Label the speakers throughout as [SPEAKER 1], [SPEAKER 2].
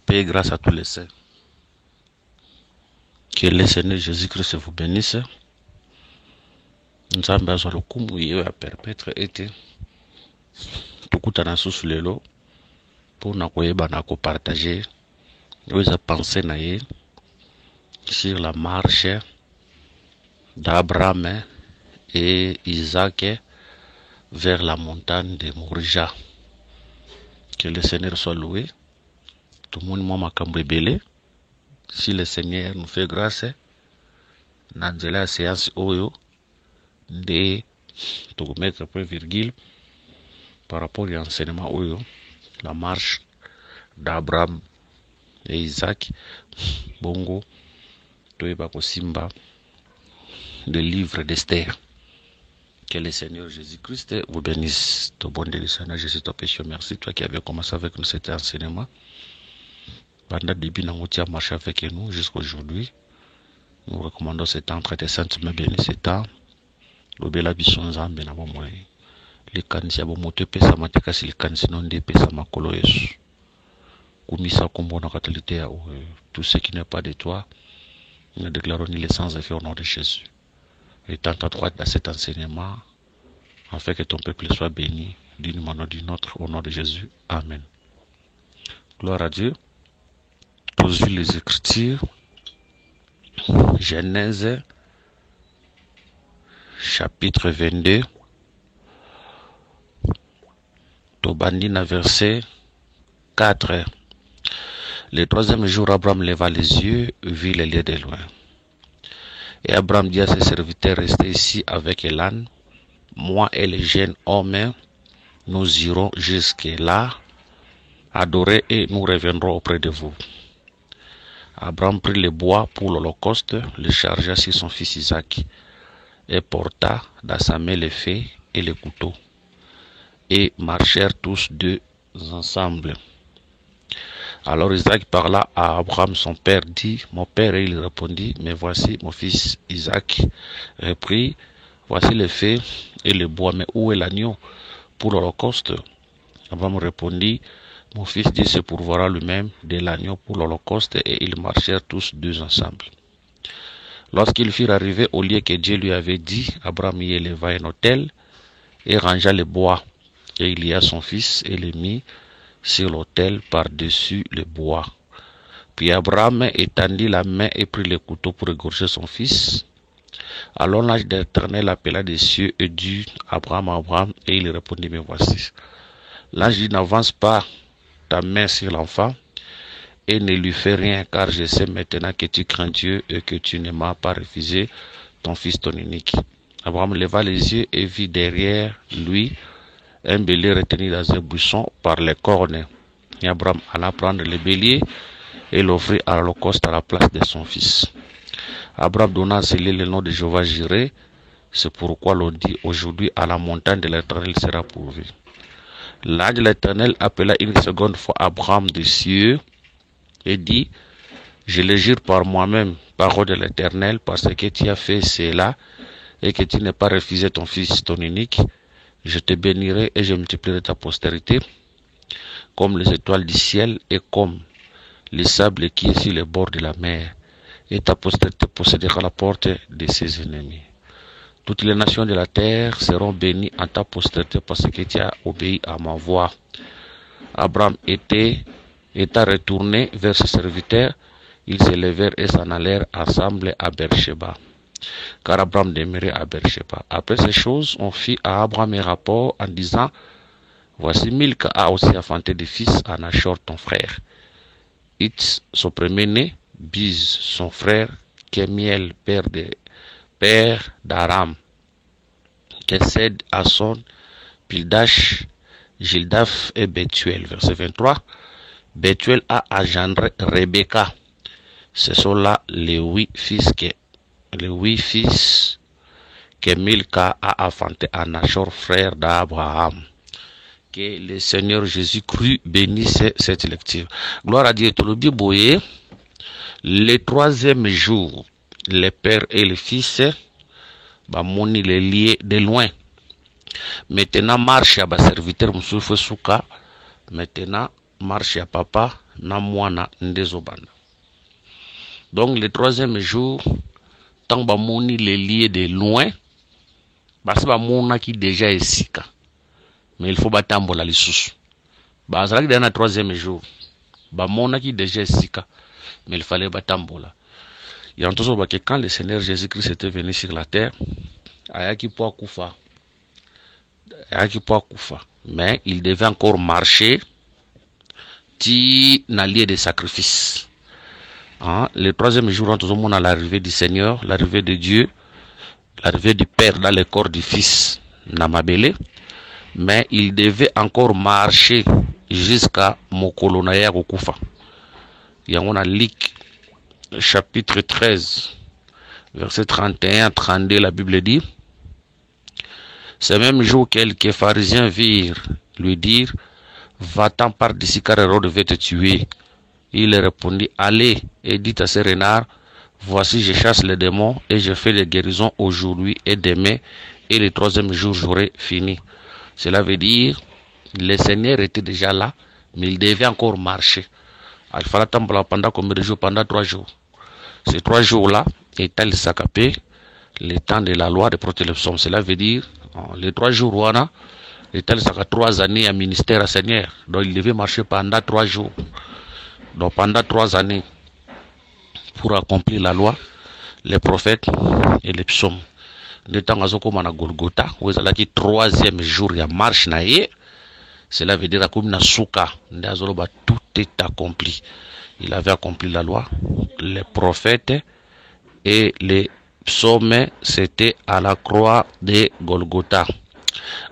[SPEAKER 1] Paix et grâce à tous les saints. Que le Seigneur Jésus-Christ vous bénisse. Nzambe azwa lokumu yewe a permettre ete tukutana susu lelo mpona koyeba na kopartager oyo pensée na ye sur la marche d'Abraham et Isaac vers la montagne de Morija. Que le Seigneur soit loué. Tout le monde m'a makambo ebele. Si le Seigneur nous fait grâce, dans la séance oyo de mettre point virgule par rapport à l'enseignement oyo, la marche d'Abraham et Isaac, bongo, toyeba kosimba le livre d'Esther. Que le Seigneur Jésus-Christ vous bénisse. Ton bon Dieu, le Seigneur Jésus, ton péché, merci. Toi qui avais commencé avec nous cet enseignement, pendant le début, nous avons marché avec nous jusqu'aujourd'hui. Nous recommandons ce temps, traiter sainte, mais béni ce temps. Lobela bison zambe na bomwe. Les kanisi abo moto pesa mateka si les kanisi non de pesa makolo yesu. Kumisa kombo na katalité ya tout ce qui n'est pas de toi. Nous déclarons les sans effet au nom de Jésus. Et tant à droite dans cet enseignement, afin que ton peuple soit béni d'une manière ou d'une autre, au nom de Jésus. Amen. Gloire à Dieu. Tous les Écritures. Genèse, chapitre 22. Tobandina, verset 4. Le troisième jour, Abraham leva les yeux, vit les lieux de loin. Et Abraham dit à ses serviteurs, restez ici avec Elan. Moi et les jeunes hommes, nous irons jusque là, adorer et nous reviendrons auprès de vous. Abraham prit le bois pour l'holocauste, le chargea sur son fils Isaac, et porta dans sa main le feu et le couteau. Et marchèrent tous deux ensemble. Alors Isaac parla à Abraham, son père, dit, mon père, et il répondit, mais voici mon fils Isaac reprit, voici le feu et le bois, mais où est l'agneau pour l'holocauste? Abraham répondit, mon fils Dieu se pourvoira lui-même de l'agneau pour l'holocauste, et ils marchèrent tous deux ensemble. Lorsqu'ils furent arrivés au lieu que Dieu lui avait dit, Abraham y éleva un autel et rangea le bois, et il lia son fils et le mit sur l'autel par-dessus le bois. Puis Abraham étendit la main et prit le couteau pour égorger son fils. Alors l'ange de l'Éternel appela des cieux et dit, Abraham, Abraham, et il répondit, me voici. L'ange dit, n'avance pas ta main sur l'enfant et ne lui fais rien, car je sais maintenant que tu crains Dieu et que tu ne m'as pas refusé ton fils, ton unique. Abraham leva les yeux et vit derrière lui un bélier retenu dans un buisson par les cornes. Et Abraham alla prendre le bélier et l'offrit à l'holocauste à la place de son fils. Abraham donna à sceller le nom de Jéhovah Jireh. C'est pourquoi l'on dit aujourd'hui à la montagne de l'Éternel sera pourvu. L'ange de l'Éternel appela une seconde fois Abraham des cieux et dit, je le jure par moi-même, parole de l'Éternel, parce que tu as fait cela et que tu n'as pas refusé ton fils, ton unique, je te bénirai et je multiplierai ta postérité comme les étoiles du ciel et comme le sable qui est sur les bords de la mer, et ta postérité possédera la porte de ses ennemis. Toutes les nations de la terre seront bénies en ta postérité parce que tu as obéi à ma voix. Abraham étant retourné vers ses serviteurs, ils se levèrent et s'en allèrent ensemble à Beersheba. Car Abraham demeurait à Beersheba. Après ces choses, on fit à Abraham un rapport en disant, voici Milca a aussi enfanté des fils à Nachor ton frère. Itz, son premier-né, Biz, son frère, Kemiel, père d'Aram, Kesed, Asson, Pildash, Gildaf et Bethuel. Verset 23. Bethuel a engendré Rebecca. Ce sont là les huit fils que Milca a enfanté à Nachor, frère d'Abraham. Que le Seigneur Jésus-Christ bénisse cette lecture. Gloire à Dieu. Le troisième jour, le père et le fils, moni les liés de loin. Maintenant, marche à serviteur Moussoufou Souka. Maintenant, marche à papa, na mwana ndezobanda. Donc le troisième jour, tant bamoni les liés de loin, parce que bamona qui déjà esika, mais il faut batambola lisusu. Bazalaki dans le troisième jour, bamona qui déjà esika, mais il fallait batambola. Il y a entendu que quand le Seigneur Jésus-Christ était venu sur la terre, ayaki po kufa, mais il devait encore marcher ti na lieu de sacrifice. Hein? Le troisième jour, on a l'arrivée du Seigneur, l'arrivée de Dieu, l'arrivée du Père dans le corps du Fils Namabele, mais il devait encore marcher jusqu'à Mokolonaya Kokufa. Il y a un Luc chapitre 13, verset 31-32, la Bible dit: ce même jour, quelques pharisiens virent lui dire: va-t'en par d'ici car Hérode veut te tuer. Il répondit: allez et dites à ces renards, voici je chasse les démons et je fais des guérisons aujourd'hui et demain, et le troisième jour j'aurai fini. Cela veut dire, le Seigneur était déjà là, mais il devait encore marcher. Il fallait attendre pendant combien de jours? Pendant 3 jours. Ces 3 jours-là, étant le sacapé, le temps de la loi de protection. Cela veut dire, les 3 jours, voilà, étant le 3 années à ministère à Seigneur. Donc il devait marcher pendant 3 jours. Donc pendant 3 années, pour accomplir la loi, les prophètes et les psaumes. De temps à comme à Golgotha, où il y a le 3e jour, il y a marche naïe. Cela veut dire que tout est accompli. Il avait accompli la loi, les prophètes et les psaumes, c'était à la croix de Golgotha.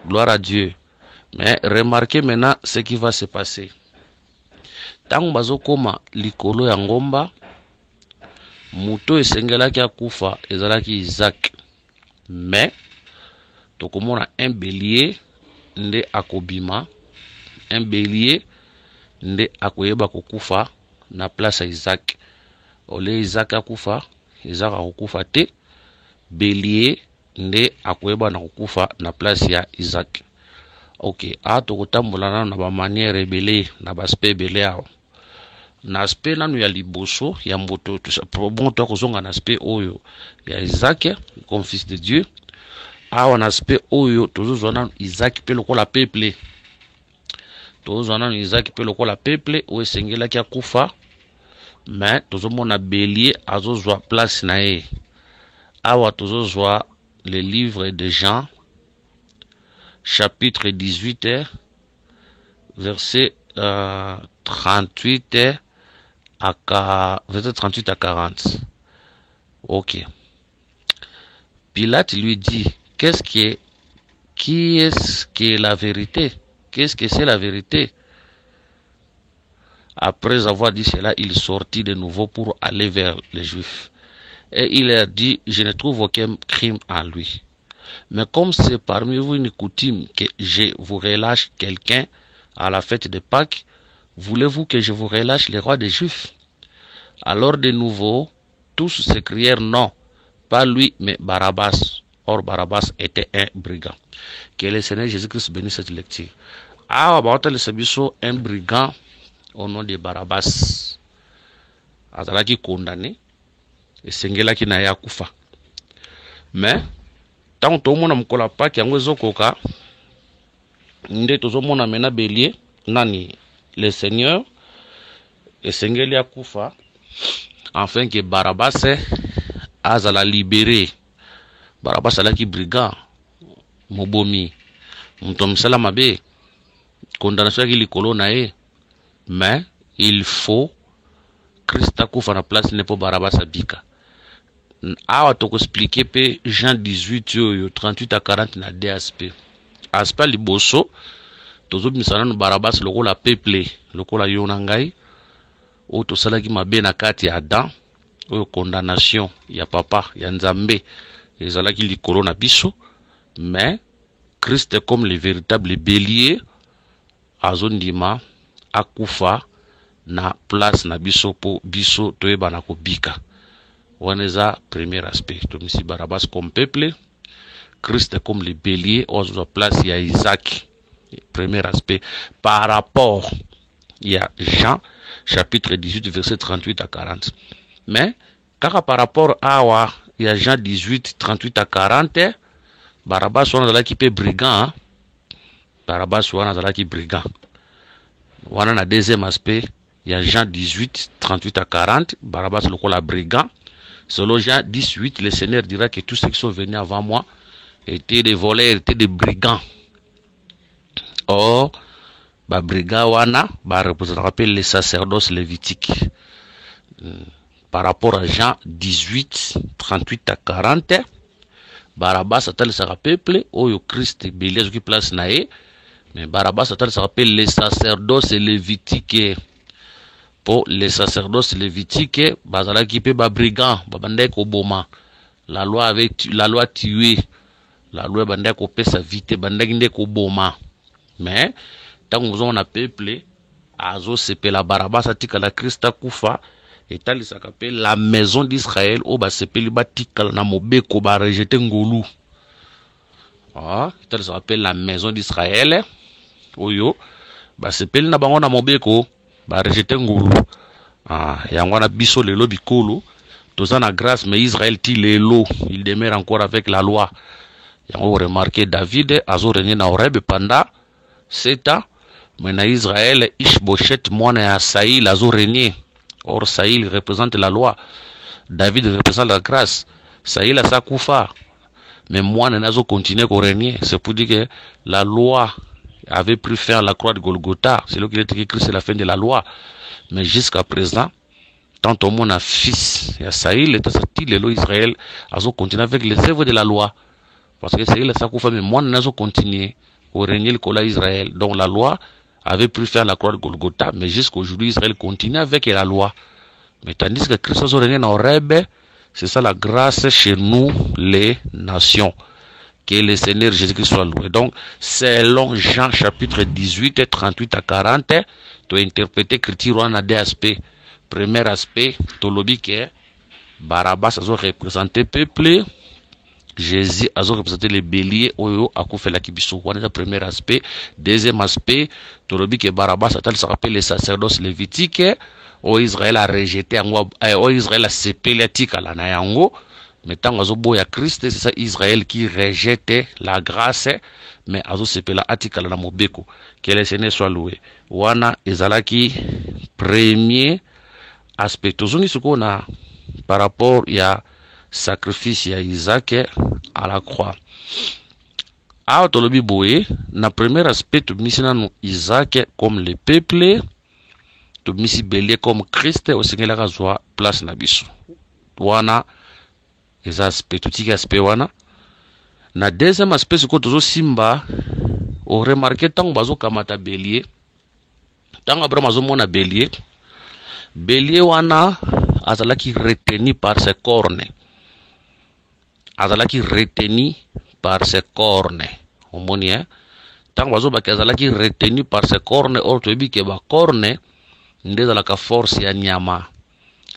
[SPEAKER 1] Gloire à Dieu. Mais remarquez maintenant ce qui va se passer. Tant bazokoma likolo ya ngomba, muto esengelaki akufa ezalaki Isaac. Mais tokomona un bélier nde akobima, un bélier nde akoyeba kokufa na place ya Isaac. Ole Isaac akufa, Isaac akokufa te, bélier nde akoyeba na kokufa na place ya Isaac. Ok, tokotambola na ba manière ebele na ba aspect ebele awa. Na aspect nanu ya liboso ya mboto bon to kozonga na aspect oyo ya Isaac comme fils de Dieu. Awa na aspect oyo tozozwa na Isaac pe lokola peuple. Tozozwa na Isaac pe lokola peuple o esengelaki akufa, mais tozomona bélier azozwa place na ye. Awa tozozwa le livre de Jean chapitre 18 verset 38 à 40. Ok. Pilate lui dit: qui est-ce qui est la vérité? Qu'est-ce que c'est la vérité? Après avoir dit cela, il sortit de nouveau pour aller vers les Juifs. Et il leur dit: je ne trouve aucun crime en lui. Mais comme c'est parmi vous une coutume que je vous relâche quelqu'un à la fête de Pâques, voulez-vous que je vous relâche le roi des Juifs? Alors de nouveau, tous s'écrièrent: non, pas lui, mais Barabbas. Or Barabbas était un brigand. Que le Seigneur Jésus-Christ bénisse cette lecture. Ah, un brigand au nom de Barabbas. Azalaki condamné et sengelaki na yakufa. Mais tant que mona mukola Pâques yango ezokoka, nde tozomona mena bélier nani le Seigneur esengeli akufa afin que Barabbas azala libéré. Barabbas alaki brigand, mobomi, muto msala mabe, condamnation yaki likolo na ye. Mais il faut Christ akufa na place ne po Barabbas abika. Awa toko expliquer pe Jean 18 yoyo 38 à 40 na deux aspects. Aspect liboso tozo misana no Barabbas lokola peuple, lokola yona ngai o to salaki mabe na kati ya Adam, o condamnation ya papa ya Nzambe ezalaki likolo na biso. Mais Christ comme le véritable bélier azondima akufa na place na biso po biso toyeba na kobika. Waneza premier aspect. Donc ici Barabbas comme peuple, Christ comme le bélier, on se place il y a Isaac. Premier aspect. Par rapport, il y a Jean chapitre 18, verset 38 à 40. Mais, car par rapport à il y a Jean 18, 38 à 40, Barabbas wana zalaki pe brigand, Barabbas wana zalaki brigand. Wana na deuxième aspect, il y a Jean 18, 38 à 40, Barabbas lokola brigand. Selon Jean 18, le Seigneur dira que tous ceux qui sont venus avant moi étaient des voleurs, étaient des brigands. Or, ba brigand wana, ba rappelle les sacerdoces lévitiques. Par rapport à Jean 18, 38 à 40, Barabbas atal sa peuple, oyo Christ belé qui place nae, mais Barabbas atal sa rappelle les sacerdoces lévitiques. Pour les sacerdoces lévitiques, bazala qui peut ba brigand, babande ko boma. La loi tué, la loi bande ko pesa vite, bande ko boma. Mais tant que on a peuple, azo sepe la Barabbas atika la Christa kufa, et tal ça s'appelle la maison d'Israël, o ba sepe li batika na mobeko ba rejeter ngolu. Ah, tal ça s'appelle la maison d'Israël, oyo ba sepe na bango na mobeko. Ba rejeter ngulu. Yango na biso lelo bikolo toza na grâce, mais Israël ti lelo il demeure encore avec la loi. Yango remarqué David azo régné na Horeb pendant 7 ans, mais na Israël Ishboshet mwana ya Saïl azo régné. Or Saïl représente la loi, David représente la grâce. Saïl a sa kufa, mais mwana nazo continuer ko régner. C'est pour dire que la loi avait pris fin à la croix de Golgotha. C'est là qu'il est écrit, c'est la fin de la loi. Mais jusqu'à présent, tant au monde a fils, il y a Saïl, et tout le Israël, a continué avec les œuvres de la loi. Parce que Saïl a sa coufa, mais moi, n'a continué au régner le cola Israël. Donc la loi avait pris fin à la croix de Golgotha, mais jusqu'aujourd'hui, Israël continue avec la loi. Mais tandis que Christ a régné dans Horeb, c'est ça la grâce chez nous, les nations. Que le Seigneur Jésus-Christ soit loué. Donc, selon Jean chapitre 18, 38 à 40, tu as interprété l'écriture en deux aspects. Premier aspect, tu as dit que Barabbas a représenté le peuple, Jésus a représenté les béliers, Oyo a fait la kibiso. C'est le premier aspect. Deuxième aspect, tu as dit que Barabbas a rappelé les sacerdoces lévitiques, où Israël a rejeté, où Israël a séparé à la Nayango. Mais tant que Christ, c'est ça Israël qui rejette la grâce, mais azo sepela atikala na mobeko. Que le Seigneur soit loué. Wana ezalaki premier aspect. Tozoni suko na par rapport ya sacrifice ya Isaac à la croix. A tolobi boye na premier aspect to misina no Isaac comme le peuple, to misi belé comme Christ au Seigneur la joie place na biso. Wana les aspects, tout petit aspect wana. Na deuxième aspect, c'est que toujours simba, on remarque tant bazo kamata bélier, tant Abraham azo mona bélier, bélier wana azalaki retenu par ses cornes, azalaki retenu par ses cornes. On moni hein, tant bazo baki azalaki retenu par ses cornes, or tu bi ke ba corne, ndeza la ka force ya nyama,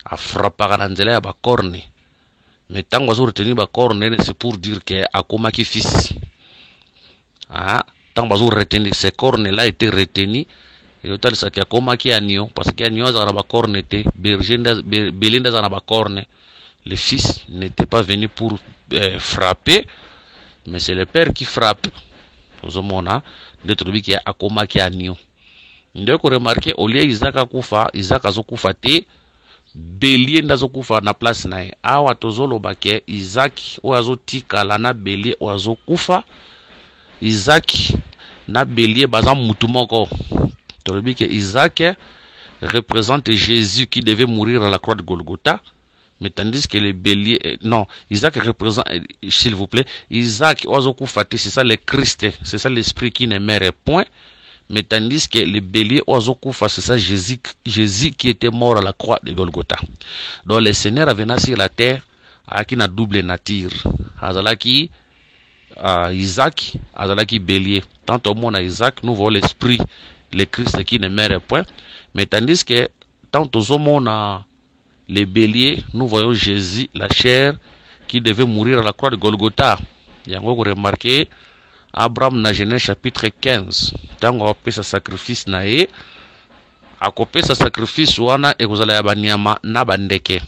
[SPEAKER 1] a frappaka na nzela ya ba corne. Mais tant que vous retenez ba corne, c'est pour dire que akoma ki fils. Tant que vous retenez ces cornes là étaient retenus, et autant ça qui akoma ki agneau, parce que agneau za ba corne était belinda za ba corne. Le fils n'était pas venu pour frapper, mais c'est le père qui frappe. Vous avez d'être qui akoma ki agneau. Ndeko remarquer au lieu Isaac akufa, Isaac azokufa te. Bélier ndazo kufa na place nae awa tozolo bake Isaac oazo tika la na bélier oazo kufa Isaac na bélier bazan mutu moko tolobi que Isaac représente Jésus qui devait mourir à la croix de Golgotha, mais tandis que le bélier non Isaac représente s'il vous plaît Isaac oazo kufa c'est ça le Christ, c'est ça l'esprit qui ne meurt point. Mais tandis que le bélier Oazokufa, c'est ça Jésus qui était mort à la croix de Golgotha. Donc le Seigneur est venu sur la terre avec une double nature. Azalaki Isaac, Azalaki bélier. Tant au monde à Isaac, nous voyons l'esprit, le Christ qui ne meurt point. Mais tandis que tant au monde à les béliers, nous voyons Jésus, la chair, qui devait mourir à la croix de Golgotha. Il y a encore remarqué Abraham na Genèse chapitre 15. Tant qu'on a fait sa sacrifice naé, akopesa sacrifice wana ekozala ya banyama na bandeke.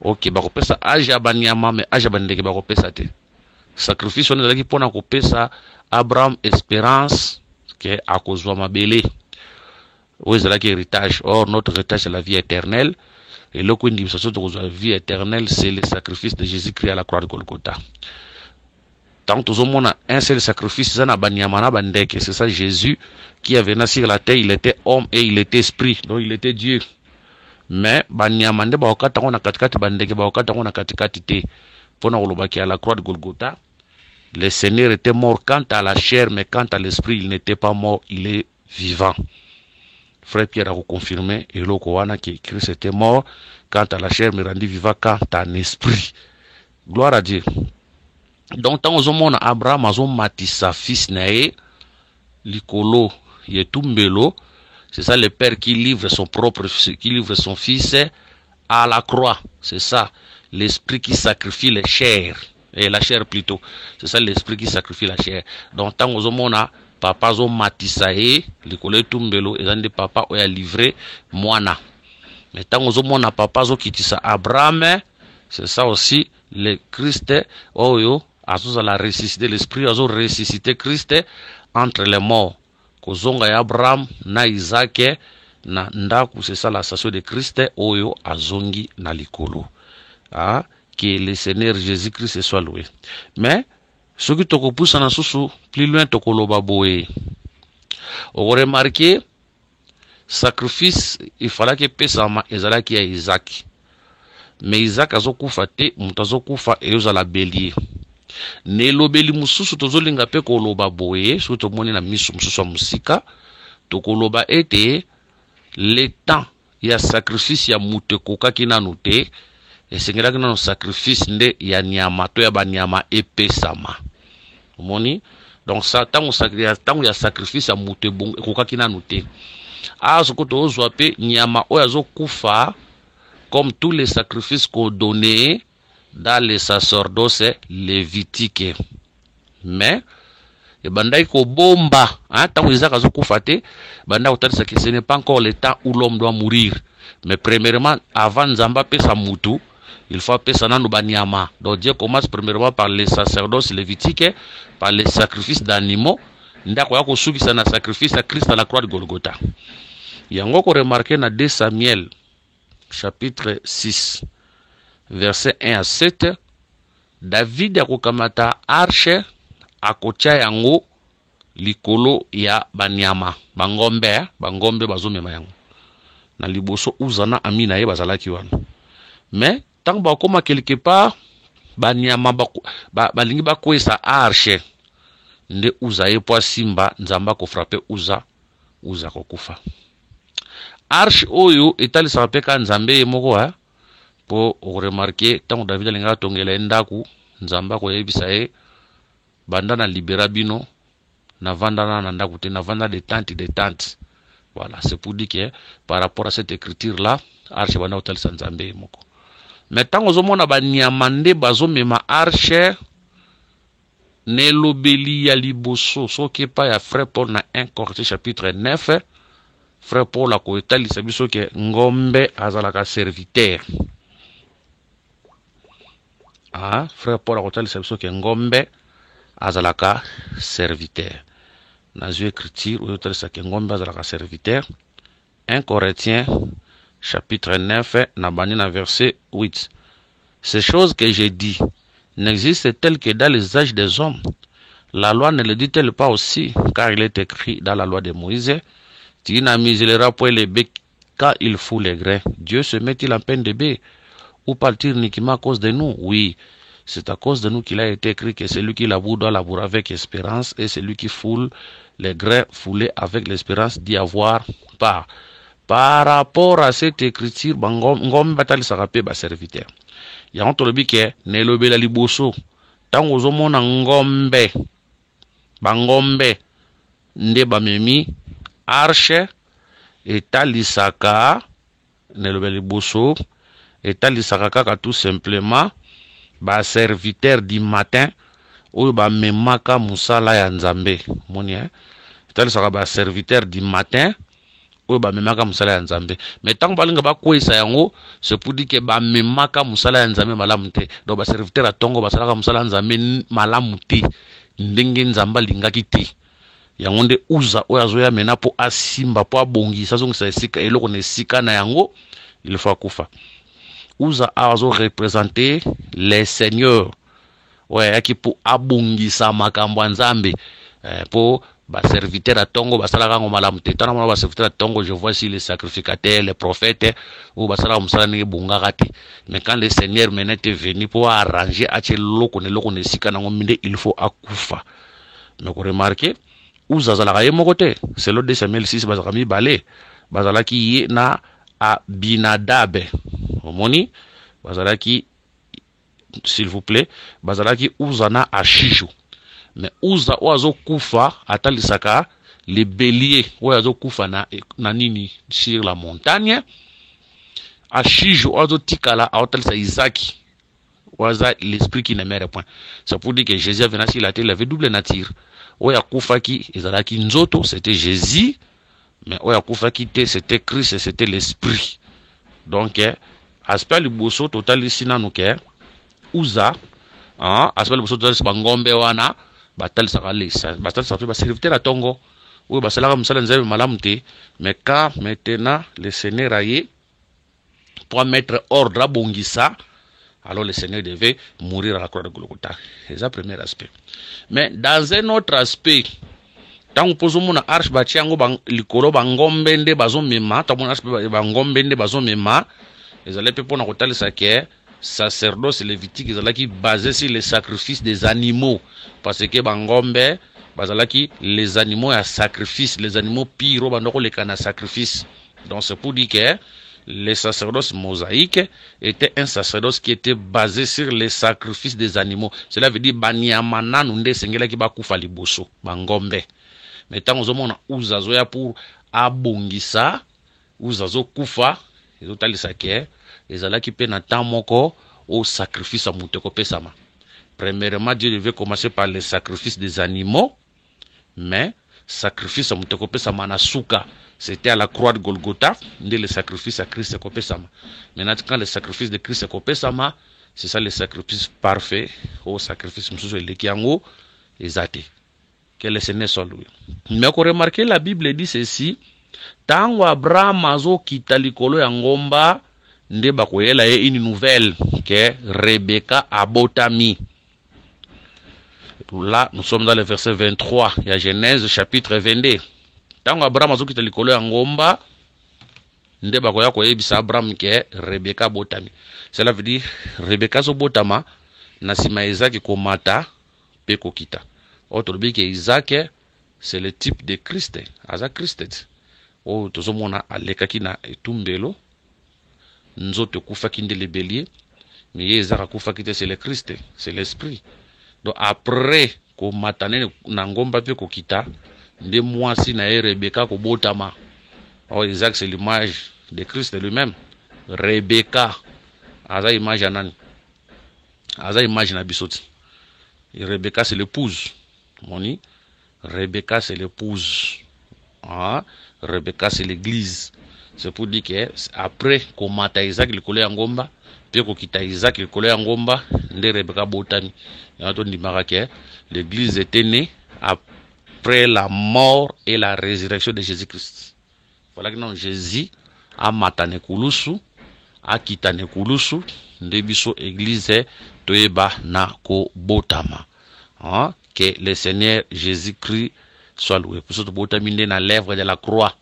[SPEAKER 1] Ok, bakopesa age ya banyama mais age ya bandeke bakopesa te. Sacrifice wana ezalaki mpona kopesa Abraham espérance ke akozwa mabele oyo ezalaki héritage. Or notre héritage c'est la vie éternelle, et le coup de la vie éternelle c'est le sacrifice de Jésus-Christ à la croix de Golgotha. Tant que nous avons un seul sacrifice, c'est ça Jésus qui est venu sur la terre, il était homme et il était esprit, donc il était Dieu. Mais banyamande baokata on a katikati bandeke baokata on a katikati te pona kolobaki à la croix de Golgotha. Le Seigneur était mort quant à la chair, mais quant à l'esprit il n'était pas mort, il est vivant. Frère Pierre a confirmé et le Kowana qui Christ était mort quant à la chair mais rendu vivant quant à l'esprit. Gloire à Dieu. Donc tant aux hommes Abraham a matissa fils nae likolo yetumbelo. C'est ça le père qui livre son son fils à la croix. C'est ça l'esprit qui sacrifie les chairs et la chair plutôt. C'est ça l'esprit qui sacrifie la chair. Donc tant aux hommes papa zo matissa likolo yetumbelo et de papa a livré moana. Mais tant aux hommes papa zo kitisa Abraham, c'est ça aussi le Christ oyo azo la ressuscité, l'esprit azo ressuscité Christ entre les morts. Kozonga ya Abraham na Isaac na ndaku, c'est ça la station de Christ oyo azongi na likolo. Que le Seigneur Jésus-Christ soit loué. Mais ce qui toko poussa na susu plus loin toko loba boé. On remarqué sacrifice il fallait que pesama ezalaki ya Isaac. Mais Isaac azokufa te, mutu azokufa eyozala bélier. Ne lobeli mususu tozolinga pe koloba boye, so tomoni na miso mususu musika, tokoloba ete le temps ya sacrifice ya mutu kokaki nanu te, esengelaki nanu sacrifice nde ya nyama to ya banyama epesama. Omoni? Donc ça tango ya sacrifice ya mutu kokaki nanu te. Soko tozwa pe nyama oyo azokufa comme tous les sacrifices qu'on donnait dans les sacerdoces lévitiques. Mais bandai ko bomba, tant Isaac a zokoufate, bandai otalisa que ce n'est pas encore le temps où l'homme doit mourir. Mais premièrement, avant Nzamba pe sa moutou, il faut appeler ça nanou banyama. Donc Dieu commence premièrement par les sacerdoces lévitiques, par les sacrifices d'animaux. Ndako yako suki sana sacrifice à Christ à la croix de Golgotha. Yango ko remarqué na 2 Samuel chapitre 6 verset 1 à 7, David akokamata arche akotia yango likolo ya banyama bangombe bazomema yango na liboso uzana amina ye bazalaki wana. Mais tant bakoma quelque part banyama balingi bakwesa arche nde uza ye po simba nzamba ko frapper uza kokufa. Arche oyo etalisaka pe ka nzambe moko po remarquer tant David alinga tongela ndaku nzamba ko yebisa ye banda na libera bino na vanda na ndaku te na vanda des tentes. Voilà, c'est pour dire que par rapport à cette écriture là arche banda otalisa nzambe moko. Mais tant ozomona banyama nde bazomema arche ne lobeli ya liboso soki pa ya frère Paul na 1 Corinthiens chapitre 9. Frère Paul a koetalisa biso ke ngombe azalaka serviteur. Frère Paul a koetalisa biso ke ngombe azalaka serviteur. Na zo écriture ou koetalisa ke ngombe azalaka serviteur. 1 Corinthiens chapitre 9 na bani na verset 8. Ces choses que j'ai dit n'existent-elles que dans les âges des hommes? La loi ne le dit-elle pas aussi, car il est écrit dans la loi de Moïse, tu n'amuseras point les bœufs quand il fout les grains. Dieu se met-il en peine de bœufs? Ou parle-t-il uniquement à cause de nous? Oui, c'est à cause de nous qu'il a été écrit que celui qui laboure doit labourer avec espérance, et celui qui foule les grains foulés avec l'espérance d'y avoir part. Par rapport à cette écriture, ngom batali sakape ba serviteur. Ya ontolobi ke ne lobela liboso. Tango ozomona ngombe bangombe nde bamemi arche etalisaka ne lobela liboso etalisaka kaka tout simplement ba serviteur du matin oyo bamemaka musala ya nzambe. Moni talisaka ba serviteur du matin oyo bamemaka mosala ya nzambe. Mais ntango balinga bakweyisa yango c'est pour dire que bamemaka mosala ya nzambe malamu te. Donc baserviteur ya ntongo basalaka mosala ya nzambe malamu te ndenge nzambe alingaki te. Yango nde uza oyo azoya mena mpo asimba mpo abongisa azongisa esika eloko na esika na yango il faut akufa. Uza azo représenter les seigneurs oyo ayaki mpo abongisa makambo ya nzambe mpo baserviteur ya ntongo basalaka yango malamu te. Tana mona baserviteur ya ntongo je vois si les sacrificateurs les prophètes oyo basalaka mosala ndenge ebongaka te. Mais quand le seigneur maintenant était venu mpo arranger atie loko na esika nango minde il faut akufa. Mais ko remarquer uza azalaka ye moko te. Selon 2 Samuel 6 bazalaka mibale bazalaki ye na Abinadabe. Omoni bazalaki s'il vous plaît bazalaki uza na Ashishu. Mais uza oyo azokufa atalisaka le bélier oyo azokufa na nini sur la montagne. Ashishu oyo azotikala aotalisa Isaki oyo l'esprit qui ne meurt point. C'est pour dire que Jésus avait nasci la terre, il avait double nature. Oyo akufaki ezalaki nzoto, c'était Jésus, mais oyo akufaki te c'était Christ et c'était l'esprit. Donc aspect liboso totalisi nanu ke uza aspect liboso totalisi bangombe wana batalisaka lesa batalisaka pe baserviteur ya ntongo oyo basalaka mosala nzambe malamu te. Mais quand maintenant le Seigneur aye pour mettre ordre abongisa, alors le Seigneur devait mourir à la croix de Golgotha. C'est le premier aspect. Mais dans un autre aspect, tant que nous avons arche batiango likolo bangombe nde bazomema, tant que arche bangombe nde bazomema, ils allaient pour na kotali saké sacerdoce lévitique, ils allaient basé sur les sacrifices des animaux, parce que bangombe bazalaki les animaux à sacrifice, les animaux pires bandoko les kana sacrifice. Donc c'est pour dire que le sacerdoce mosaïque était un sacerdoce qui était basé sur les sacrifices des animaux. Cela veut dire banyamana nunde sengela ki bakufa liboso bangombe. Mais tant aux hommes uzazo ya pour abongisa uzazo kufa ezotalisa ke ezalaki pe na temps moko au sacrifice à muteko pesama. Premièrement, Dieu devait commencer par les sacrifices des animaux, mais sacrifice à muteko pesama na suka. C'était à la croix de Golgotha, le sacrifice à Christ est copé sama. Maintenant, quand le sacrifice de Christ est copé sama, c'est ça le sacrifice parfait, au sacrifice moussou et lekiango, exaté. Que le Seigneur soit loué. Mais qu'on remarque, la Bible dit ceci, tango Abraham azo kita likolo ya ngomba, nde bakoyela ye une nouvelle, que Rebecca abotami. Là, nous sommes dans le verset 23, il y a Genèse chapitre 22. Tango Abraham azokita likolo ya ngomba nde bakoya koyebisa Abraham ke Rebecca botami. Cela veut dire Rebecca zo botama na sima Isaac komata pe kokita. Otolobi ke Isaac c'est le type de Christ, aza Christ. O tozomona alekaki na etumbelo nzoto kufaki nde le bélier, mais Isaac akufaki te c'est le Christ, c'est l'esprit. Donc après komata na ngomba pe kokita de moi si na Rebecca ko botama. Oh Isaac c'est l'image de Christ lui-même. Rebecca aza image anani, aza image na bisoti. Et Rebecca c'est l'épouse. Moni Rebecca c'est l'épouse. Rebecca c'est l'église. C'est pour dire que après ko mata Isaac likolo ya ngomba pe ko kita Isaac likolo ya ngomba nde Rebecca botami. Yanto ndimaka ke l'église était née après la mort et la résurrection de Jésus-Christ. Voilà que non, Jésus a matane kulusu, a kitane kulusu, ndebiso église toeba na ko botama. Que le Seigneur Jésus-Christ soit loué. Pour ce botamine na lèvre de la croix.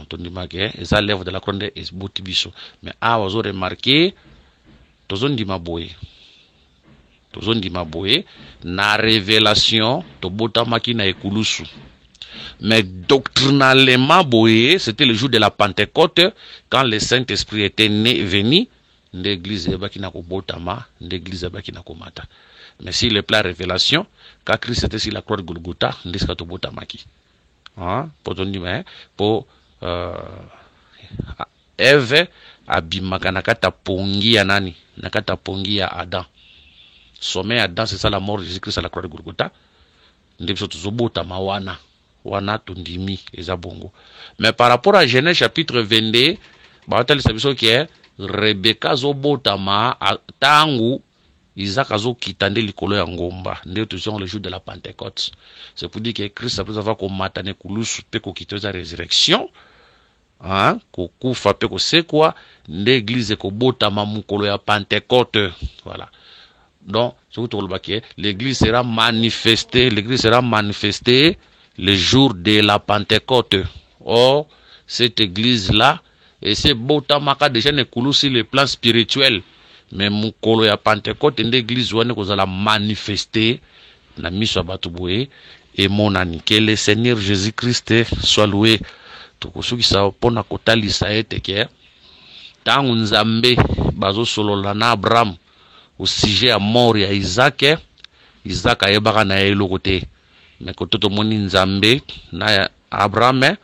[SPEAKER 1] Ton dimake, esa lèvre de la croix de esbotibiso. Mais a ozo remarqué, tozon dimaboye. Tozon dimaboye, na révélation, to botamaki na ekulusu. Mais doctrinalement, boye, c'était le jour de la Pentecôte, quand le Saint-Esprit était né, venu, l'église ebaki na ko botama, l'église ebaki na ko mata. Mais si le plan révélation, quand Christ était sur la croix de Golgotha, l'église to botamaki. Pour ton dire, pour Eve abimaka nakata pongi ya nani, nakata pongi ya Adam. Sommet Adam, c'est ça la mort de Jésus-Christ à la croix de Golgotha. Ndebso tozobota mawana. wana tondimi eza bongo. Mais par rapport à Genèse chapitre 22, batalisa biso ke Rebeka zo botama tangu Isaac azo kitande likolo ya ngomba nde toujours le jour de la Pentecôte. C'est pour dire que Christ après avoir komatane kulusu pe ko kitoza résurrection, hein, ko kufa pe ko sekwa nde église ko botama mukolo ya Pentecôte. Voilà. Donc, l'église sera manifestée le jour de la Pentecôte. Or, cette église-là, et c'est botamaka déjà ne koulou sur le plan spirituel. Mais mon kolo ya Pentecôte, une église où on a manifesté, na miso batuboué, et mon ami, que le Seigneur Jésus-Christ soit loué. Tokosu ki sa pona kotali sa ete ke, tangu nzambe, bazo solo lana Abraham, au sujet à mort ya Isaac, Isaac a yebaka na eloko te. Mais koto to moni nzambe na Abraham,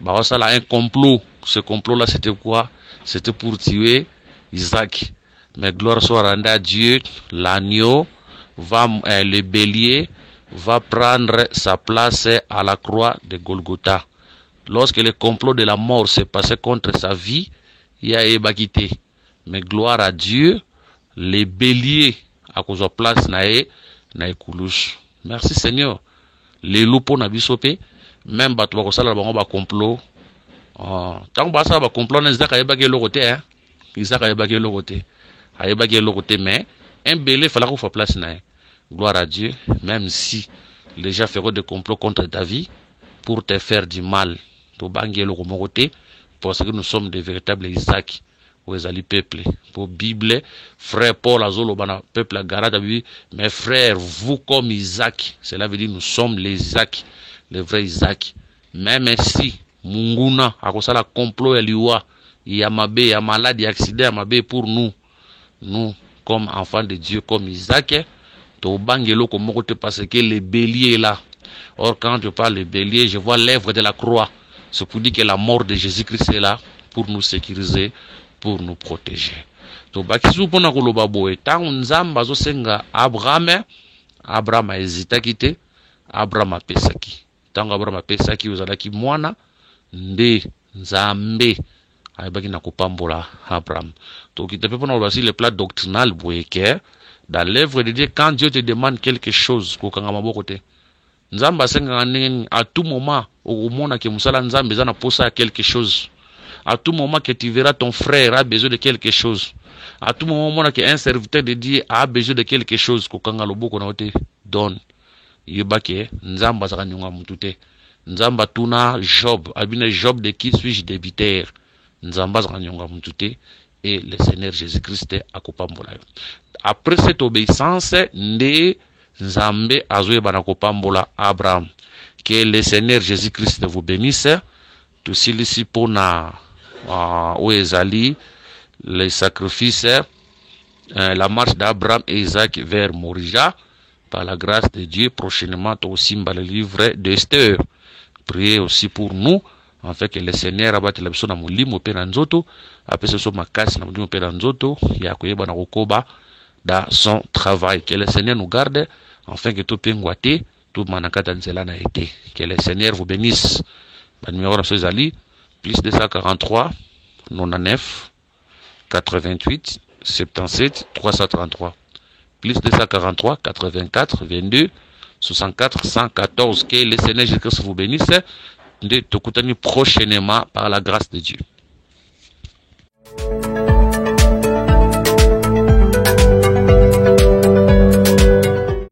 [SPEAKER 1] bah ça là un complot. Ce complot là c'était quoi? C'était pour tuer Isaac. Mais gloire soit rendue à Dieu, l'agneau va le bélier va prendre sa place à la croix de Golgotha. Lorsque le complot de la mort s'est passé contre sa vie, il y a ébakité. Mais gloire à Dieu, les béliers à cause de place nae koulouche. Merci Seigneur. Les loups na bisope même bato ba kosala bango ba complot. Tant ba ça ba complot na Isaac ayebaki lokote hein. Isaac ayebaki lokote. Ayebaki lokote mais un bélier fallait qu'on fasse place nae. Gloire à Dieu, même si les gens feront des complots contre ta vie pour te faire du mal. To bangi loko mokote parce que nous sommes des véritables Isaac. Ouezali peuple pour Bible frère Paul azolo bana peuple à Galate mes frères vous comme Isaac, cela veut dire nous sommes les Isaac, les vrais Isaac. Même si munguna akosala complot eliwa ya mabe ya malade ya accident ya mabe pour nous comme enfants de Dieu comme Isaac to bangelo comme mokote parce que le bélier est là. Or quand je parle de bélier, je vois l'œuvre de la croix. C'est pour dire que la mort de Jésus-Christ est là pour nous sécuriser, pour nous protéger. To bakisu pona koloba boye tangu nzamba azo senga Abraham a hésitaki te, Abraham apesaki. Tangu Abraham apesaki ozalaki mwana nde nzambe ayebaki na kopambola Abraham. To kitepe pona koloba si le plat doctrinal boye ke dans l'œuvre de Dieu quand Dieu te demande quelque chose kokanga maboko te. Nzamba senga ndenge à tout moment au mona ke musala nzambe za na posa quelque chose. À tout moment que tu verras ton frère a besoin de quelque chose. À tout moment qu'un serviteur de Dieu a besoin de quelque chose, kokanga loboko na ote donne. Yebake nzamba zaka nyonga mutute. Nzamba tuna Job, abine Job de qui suis-je débiteur. Nzamba zaka nyonga mutute et le Seigneur Jésus-Christ akopambola. Après cette obéissance, nde nzambe azoye bana kopambola Abraham. Que le Seigneur Jésus-Christ vous bénisse. Tout ici pour na Ouezali, les sacrifices, la marche d'Abraham et Isaac vers Morija, par la grâce de Dieu, prochainement aussi dans le livre d'Esther. Priez aussi pour nous, afin que le Seigneur abatte la personne à Moulimo Penanzoto, après ce soit ma casse na Moulimo Penanzoto, Yakoyeba na Rokoba, dans son travail. Que le Seigneur nous garde, afin que tout penguate, tout manakata nzela na été. Que le Seigneur vous bénisse. Le numéro de ces alliés, plus 243 99 88 77 333. Plus 243 84 22 64 114. Que le Seigneur Jésus-Christ vous bénisse. De te prochainement par la grâce de Dieu.